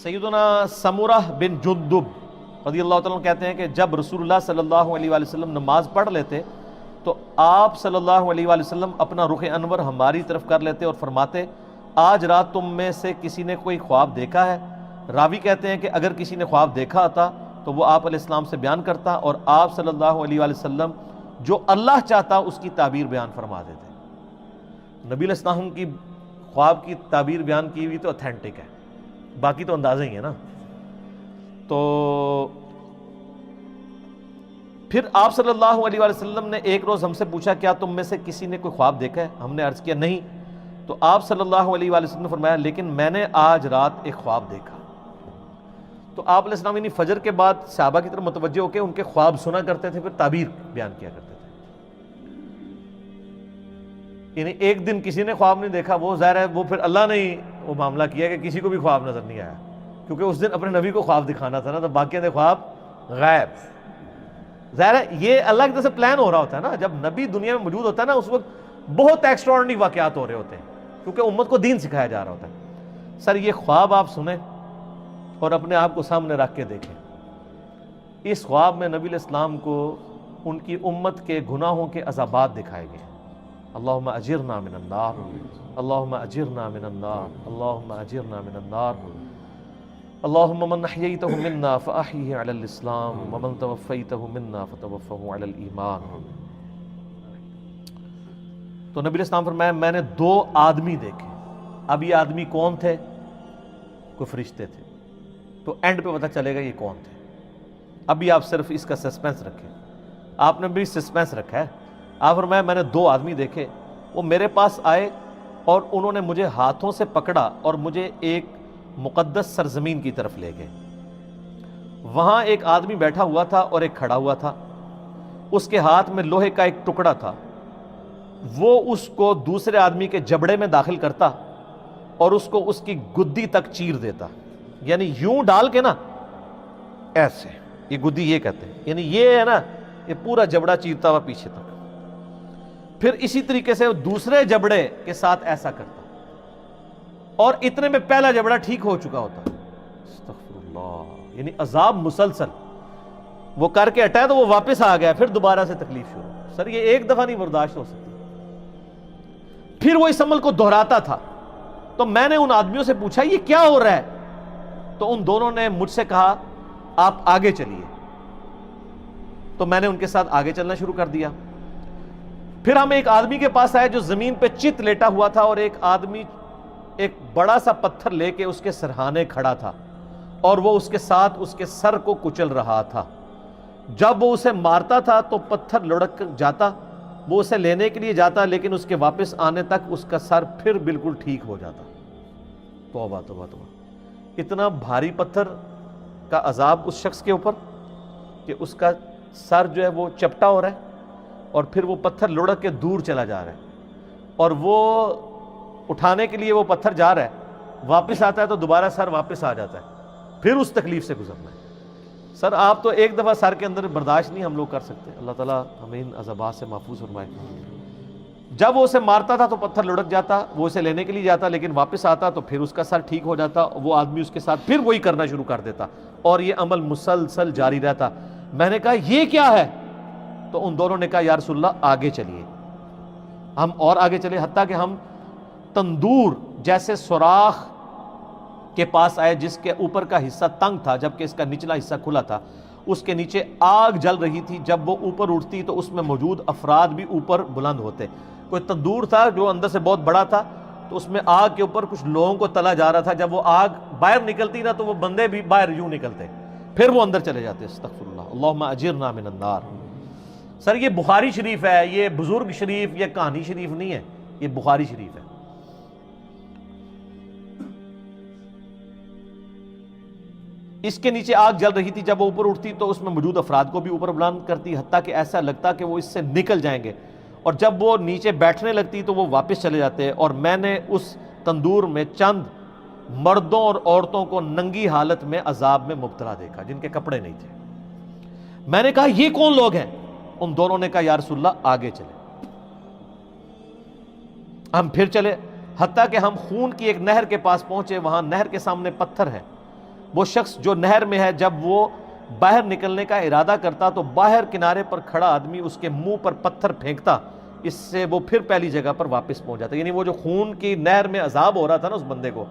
سیدنا سمرہ بن جندب رضی اللہ تعالیٰ عنہ کہتے ہیں کہ جب رسول اللہ صلی اللہ علیہ وآلہ وسلم نماز پڑھ لیتے تو آپ صلی اللہ علیہ وآلہ وسلم اپنا رخ انور ہماری طرف کر لیتے اور فرماتے آج رات تم میں سے کسی نے کوئی خواب دیکھا ہے؟ راوی کہتے ہیں کہ اگر کسی نے خواب دیکھا ہوتا تو وہ آپ علیہ السلام سے بیان کرتا اور آپ صلی اللہ علیہ وآلہ وسلم جو اللہ چاہتا اس کی تعبیر بیان فرما دیتے۔ نبی علیہ السلام کی خواب کی تعبیر بیان کی ہوئی تو اتھینٹک ہے، باقی تو اندازہ ہی ہے نا۔ تو پھر آپ صلی اللہ علیہ وآلہ وسلم نے ایک روز ہم سے پوچھا کیا تم میں سے کسی نے کوئی خواب دیکھا ہے؟ ہم نے عرض کیا نہیں، تو آپ صلی اللہ علیہ وآلہ وسلم نے فرمایا لیکن میں نے آج رات ایک خواب دیکھا۔ تو آپ علیہ السلام یعنی فجر کے بعد صحابہ کی طرف متوجہ ہو کے ان کے خواب سنا کرتے تھے، پھر تعبیر بیان کیا کرتے تھے۔ یعنی ایک دن کسی نے خواب نہیں دیکھا، وہ ظاہر ہے وہ پھر اللہ نے ہی وہ معاملہ کیا کہ کسی کو بھی خواب نظر نہیں آیا، کیونکہ اس دن اپنے نبی کو خواب دکھانا تھا نا، تو باقی خواب غائب۔ ظاہر ہے یہ اللہ کی طرف سے پلان ہو رہا ہوتا ہے نا، جب نبی دنیا میں موجود ہوتا ہے نا اس وقت بہت ایکسٹراڈنری واقعات ہو رہے ہوتے ہیں، کیونکہ امت کو دین سکھایا جا رہا ہوتا ہے۔ سر یہ خواب آپ سنیں اور اپنے آپ کو سامنے رکھ کے دیکھیں، اس خواب میں نبی علیہ السلام کو ان کی امت کے گناہوں کے عذابات دکھائے گئے۔ اللہم اجرنا من النار، اللہم اجرنا من النار، اللہم اجرنا من النار، اللہم من احییتہ منا فاحیہ علی الاسلام ومن توفیتہ منا فتوفہ علی الایمان۔ تو نبی علیہ السلام فرمایا میں نے دو آدمی دیکھے۔ اب یہ آدمی کون تھے؟ کوئی فرشتے تھے، تو اینڈ پہ پتہ چلے گا یہ کون تھے۔ ابھی آپ صرف اس کا سسپینس رکھیں، آپ نے بھی سسپینس رکھا ہے۔ آپ فرمایا میں نے دو آدمی دیکھے، وہ میرے پاس آئے اور انہوں نے مجھے ہاتھوں سے پکڑا اور مجھے ایک مقدس سرزمین کی طرف لے گئے۔ وہاں ایک آدمی بیٹھا ہوا تھا اور ایک کھڑا ہوا تھا، اس کے ہاتھ میں لوہے کا ایک ٹکڑا تھا، وہ اس کو دوسرے آدمی کے جبڑے میں داخل کرتا اور اس کو اس کی گدی تک چیر دیتا، یعنی یوں ڈال کے نا ایسے، یہ گدی یہ کہتے ہیں، یعنی یہ ہے نا یہ پورا جبڑا چیرتا ہوا پیچھے تک، پھر اسی طریقے سے دوسرے جبڑے کے ساتھ ایسا کرتا اور اتنے میں پہلا جبڑا ٹھیک ہو چکا ہوتا۔ استغفر اللہ، یعنی عذاب مسلسل، وہ کر کے ہٹایا تو وہ واپس آ گیا، پھر دوبارہ سے تکلیف شروع۔ سر یہ ایک دفعہ نہیں برداشت ہو سکتی، پھر وہ اس عمل کو دہراتا تھا۔ تو میں نے ان آدمیوں سے پوچھا یہ کیا ہو رہا ہے؟ تو ان دونوں نے مجھ سے کہا آپ آگے چلیے، تو میں نے ان کے ساتھ آگے چلنا شروع کر دیا۔ پھر ہم ایک آدمی کے پاس آئے جو زمین پہ چت لیٹا ہوا تھا اور ایک آدمی ایک بڑا سا پتھر لے کے اس کے سرہانے کھڑا تھا اور وہ اس کے ساتھ اس کے سر کو کچل رہا تھا۔ جب وہ اسے مارتا تھا تو پتھر لڑک کر جاتا، وہ اسے لینے کے لیے جاتا لیکن اس کے واپس آنے تک اس کا سر پھر بالکل ٹھیک ہو جاتا۔ توبہ توبہ توبہ، اتنا بھاری پتھر کا عذاب اس شخص کے اوپر کہ اس کا سر جو ہے وہ چپٹا ہو رہا ہے اور پھر وہ پتھر لڑک کے دور چلا جا رہا ہے، اور وہ اٹھانے کے لیے وہ پتھر جا رہا ہے، واپس آتا ہے تو دوبارہ سر واپس آ جاتا ہے، پھر اس تکلیف سے گزرنا ہے۔ سر آپ تو ایک دفعہ سر کے اندر برداشت نہیں ہم لوگ کر سکتے، اللہ تعالیٰ ہمیں ان عذابات سے محفوظ فرمائے۔ جب وہ اسے مارتا تھا تو پتھر لڑک جاتا، وہ اسے لینے کے لیے جاتا لیکن واپس آتا تو پھر اس کا سر ٹھیک ہو جاتا، وہ آدمی اس کے ساتھ پھر وہی کرنا شروع کر دیتا اور یہ عمل مسلسل جاری رہتا۔ میں نے کہا یہ کیا ہے؟ تو ان دونوں نے کہا یا رسول اللہ آگے چلیے۔ ہم اور آگے چلے، حتیٰ کہ ہم تندور جیسے سوراخ کے پاس آئے جس کے اوپر کا حصہ تنگ تھا جبکہ اس کا نچلا حصہ کھلا تھا، اس کے نیچے آگ جل رہی تھی۔ جب وہ اوپر اٹھتی تو اس میں موجود افراد بھی اوپر بلند ہوتے۔ کوئی تندور تھا جو اندر سے بہت بڑا تھا، تو اس میں آگ کے اوپر کچھ لوگوں کو تلا جا رہا تھا۔ جب وہ آگ باہر نکلتی نا تو وہ بندے بھی باہر یوں نکلتے، پھر وہ اندر چلے جاتے۔ استغفر اللہ، اللہم اجرنا من النار۔ سر یہ بخاری شریف ہے، یہ بزرگ شریف یا کہانی شریف نہیں ہے، یہ بخاری شریف ہے۔ اس کے نیچے آگ جل رہی تھی، جب وہ اوپر اٹھتی تو اس میں موجود افراد کو بھی اوپر بلند کرتی، حتیٰ کہ ایسا لگتا کہ وہ اس سے نکل جائیں گے، اور جب وہ نیچے بیٹھنے لگتی تو وہ واپس چلے جاتے۔ اور میں نے اس تندور میں چند مردوں اور عورتوں کو ننگی حالت میں عذاب میں مبتلا دیکھا جن کے کپڑے نہیں تھے۔ میں نے کہا یہ کون لوگ ہیں؟ ان دونوں نے کہا یا رسول اللہ آگے چلے۔ ہم پھر چلے، حتیٰ کہ ہم خون کی ایک نہر کے پاس پہنچے، وہاں نہر کے سامنے پتھر ہے، وہ شخص جو نہر میں ہے جب وہ باہر نکلنے کا ارادہ کرتا تو باہر کنارے پر کھڑا آدمی اس کے منہ پر پتھر پھینکتا، اس سے وہ پھر پہلی جگہ پر واپس پہنچ جاتا. یعنی وہ جو خون کی نہر میں عذاب ہو رہا تھا نا اس بندے کو،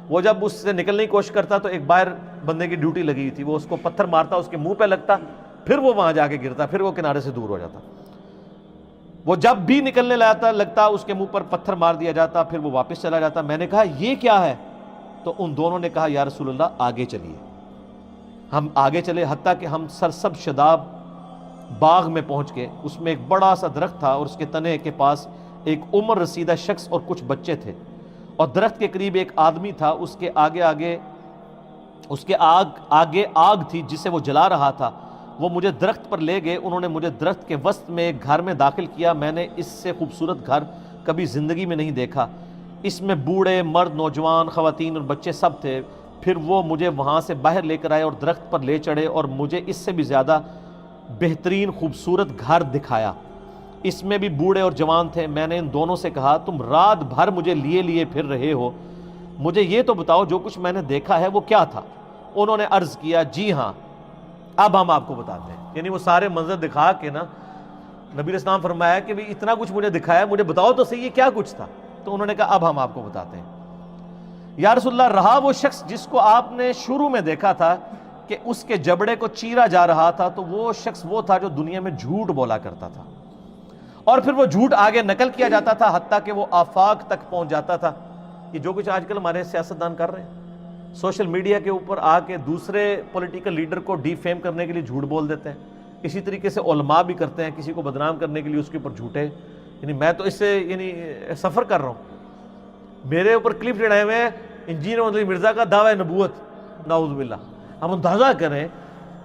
وہ جب اس سے نکلنے کی کوشش کرتا تو ایک باہر بندے کی ڈیوٹی لگی تھی، وہ اس کو پتھر مارتا، اس کے منہ پہ لگتا، پھر وہ وہاں جا کے گرتا، پھر وہ کنارے سے دور ہو جاتا. وہ جب بھی نکلنے لگتا اس کے منہ پر پتھر مار دیا جاتا، پھر وہ واپس چلا جاتا. میں نے کہا یہ کیا ہے؟ تو ان دونوں نے کہا یا رسول اللہ آگے چلیے. ہم آگے چلے حتیٰ کہ ہم سرسب شداب باغ میں پہنچ گئے. اس میں ایک بڑا سا درخت تھا اور اس کے تنے کے پاس ایک عمر رسیدہ شخص اور کچھ بچے تھے، اور درخت کے قریب ایک آدمی تھا، اس کے آگے آگ تھی جسے وہ جلا رہا تھا. وہ مجھے درخت پر لے گئے، انہوں نے مجھے درخت کے وسط میں ایک گھر میں داخل کیا. میں نے اس سے خوبصورت گھر کبھی زندگی میں نہیں دیکھا. اس میں بوڑھے، مرد، نوجوان، خواتین اور بچے سب تھے. پھر وہ مجھے وہاں سے باہر لے کر آئے اور درخت پر لے چڑھے اور مجھے اس سے بھی زیادہ بہترین خوبصورت گھر دکھایا. اس میں بھی بوڑھے اور جوان تھے. میں نے ان دونوں سے کہا تم رات بھر مجھے لیے پھر رہے ہو، مجھے یہ تو بتاؤ جو کچھ میں نے دیکھا ہے وہ کیا تھا؟ انہوں نے عرض کیا جی ہاں اب ہم آپ کو بتاتے ہیں. یعنی وہ سارے منظر دکھا کے نا نبی علیہ السلام فرمایا کہ بھی اتنا کچھ مجھے دکھایا، مجھے بتاؤ تو صحیح یہ کیا کچھ تھا. تو انہوں نے کہا اب ہم آپ کو بتاتے ہیں. یا رسول اللہ رہا وہ شخص جس کو آپ نے شروع میں دیکھا تھا کہ اس کے جبڑے کو چیرا جا رہا تھا، تو وہ شخص وہ تھا جو دنیا میں جھوٹ بولا کرتا تھا، اور پھر وہ جھوٹ آگے نقل کیا جاتا تھا حتیٰ کہ وہ آفاق تک پہنچ جاتا تھا. یہ جو کچھ آج کل ہمارے سیاستدان کر رہے ہیں، سوشل میڈیا کے اوپر آ کے دوسرے پولیٹیکل لیڈر کو ڈی فیم کرنے کے لیے جھوٹ بول دیتے ہیں. اسی طریقے سے علماء بھی کرتے ہیں، کسی کو بدنام کرنے کے لیے اس کے اوپر جھوٹے. یعنی میں تو اس سے سفر کر رہا ہوں، میرے اوپر کلپ چڑھائے ہوئے ہیں انجینئر محمد علی مرزا کا دعوی نبوت، نعوذ باللہ. ہم اندازہ کریں،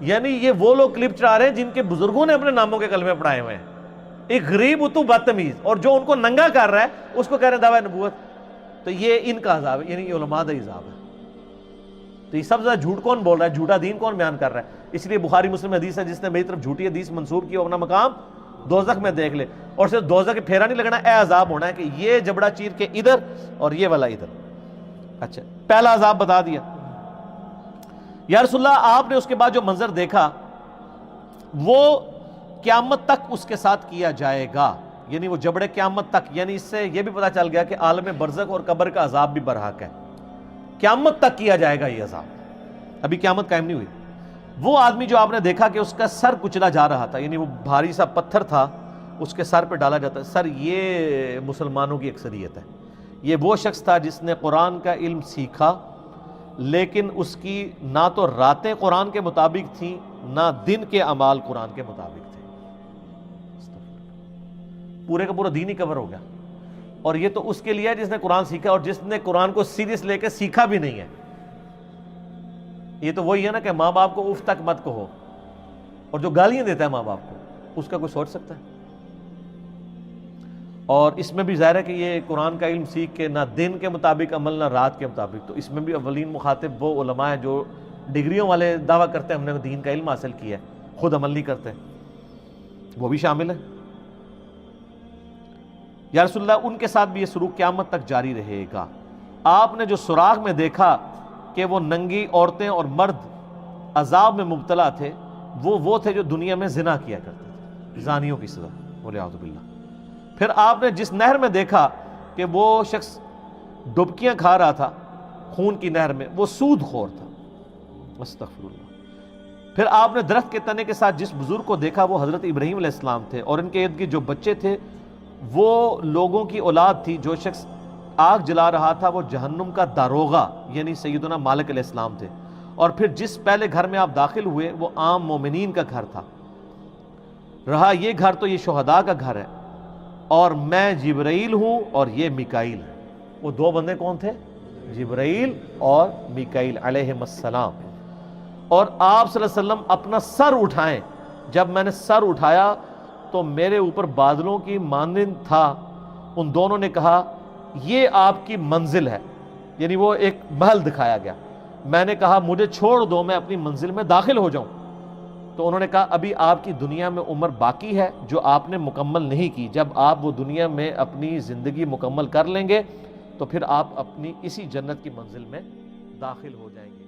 یعنی یہ وہ لوگ کلپ چڑھا رہے ہیں جن کے بزرگوں نے اپنے ناموں کے کلمے پڑھائے ہوئے ہیں. ایک غریب اتو بدتمیز، اور جو ان کو ننگا کر رہا ہے اس کو کہہ رہے ہیں دعوی نبوت. تو یہ ان کا عذاب ہے، یعنی یہ علماء کا عذاب ہے. تو یہ سب سے زیادہ جھوٹ کون بول رہا ہے؟ جھوٹا دین کون بیان کر رہا ہے؟ اس لیے بخاری مسلم حدیث ہے جس نے میری طرف جھوٹی حدیث منسوب کی اپنا مقام دوزخ میں دیکھ لے. اور صرف دوزخ کے پھیرا نہیں لگنا، اے عذاب ہونا ہے کہ یہ جبڑا چیر کے ادھر اور یہ والا ادھر. اچھا پہلا عذاب بتا دیا. یا رسول اللہ آپ نے اس کے بعد جو منظر دیکھا وہ قیامت تک اس کے ساتھ کیا جائے گا. یعنی وہ جبڑے قیامت تک، یعنی اس سے یہ بھی پتا چل گیا کہ عالم برزخ اور قبر کا عذاب بھی برحق ہے. قیامت تک کیا جائے گا یہ عذاب، ابھی قیامت قائم نہیں ہوئی. وہ آدمی جو آپ نے دیکھا کہ اس کا سر کچلا جا رہا تھا، یعنی وہ بھاری سا پتھر تھا اس کے سر پہ ڈالا جاتا ہے. سر یہ مسلمانوں کی اکثریت ہے. یہ وہ شخص تھا جس نے قرآن کا علم سیکھا، لیکن اس کی نہ تو راتیں قرآن کے مطابق تھیں نہ دن کے اعمال قرآن کے مطابق تھے. پورے کا پورا دین ہی کور ہو گیا. اور یہ تو اس کے لیے ہے جس نے قرآن سیکھا اور جس نے قرآن کو سیریس لے کے سیکھا بھی نہیں ہے. یہ تو وہی ہے نا کہ ماں باپ کو اف تک مت کہو، اور جو گالیاں دیتا ہے ماں باپ کو اس کا کوئی سوچ سکتا ہے؟ اور اس میں بھی ظاہر ہے کہ یہ قرآن کا علم سیکھ کے نہ دن کے مطابق عمل نہ رات کے مطابق. تو اس میں بھی اولین مخاطب وہ علماء ہیں جو ڈگریوں والے دعویٰ کرتے ہیں ہم نے دین کا علم حاصل کیا ہے، خود عمل نہیں کرتے، وہ بھی شامل ہے. یا رسول اللہ ان کے ساتھ بھی یہ سلوک قیامت تک جاری رہے گا. آپ نے جو سراغ میں دیکھا کہ وہ ننگی عورتیں اور مرد عذاب میں مبتلا تھے، وہ تھے جو دنیا میں زنا کیا کرتے تھے، زانیوں کی سزا، والعیاذ باللہ. پھر آپ نے جس نہر میں دیکھا کہ وہ شخص ڈبکیاں کھا رہا تھا خون کی نہر میں، وہ سود خور تھا، استغفر اللہ. پھر آپ نے درخت کے تنے کے ساتھ جس بزرگ کو دیکھا وہ حضرت ابراہیم علیہ السلام تھے، اور ان کے ارد گرد جو بچے تھے وہ لوگوں کی اولاد تھی. جو شخص آگ جلا رہا تھا وہ جہنم کا داروغہ یعنی سیدنا مالک علیہ السلام تھے. اور پھر جس پہلے گھر میں آپ داخل ہوئے وہ عام مومنین کا گھر تھا. رہا یہ گھر تو یہ شہداء کا گھر ہے، اور میں جبرائیل ہوں اور یہ میکائیل ہے. وہ دو بندے کون تھے؟ جبرائیل اور میکائیل علیہ السلام. اور آپ صلی اللہ علیہ وسلم اپنا سر اٹھائیں. جب میں نے سر اٹھایا تو میرے اوپر بادلوں کی مانند تھا. ان دونوں نے کہا یہ آپ کی منزل ہے، یعنی وہ ایک محل دکھایا گیا. میں نے کہا مجھے چھوڑ دو، میں اپنی منزل میں داخل ہو جاؤں. تو انہوں نے کہا ابھی آپ کی دنیا میں عمر باقی ہے جو آپ نے مکمل نہیں کی. جب آپ وہ دنیا میں اپنی زندگی مکمل کر لیں گے تو پھر آپ اپنی اسی جنت کی منزل میں داخل ہو جائیں گے.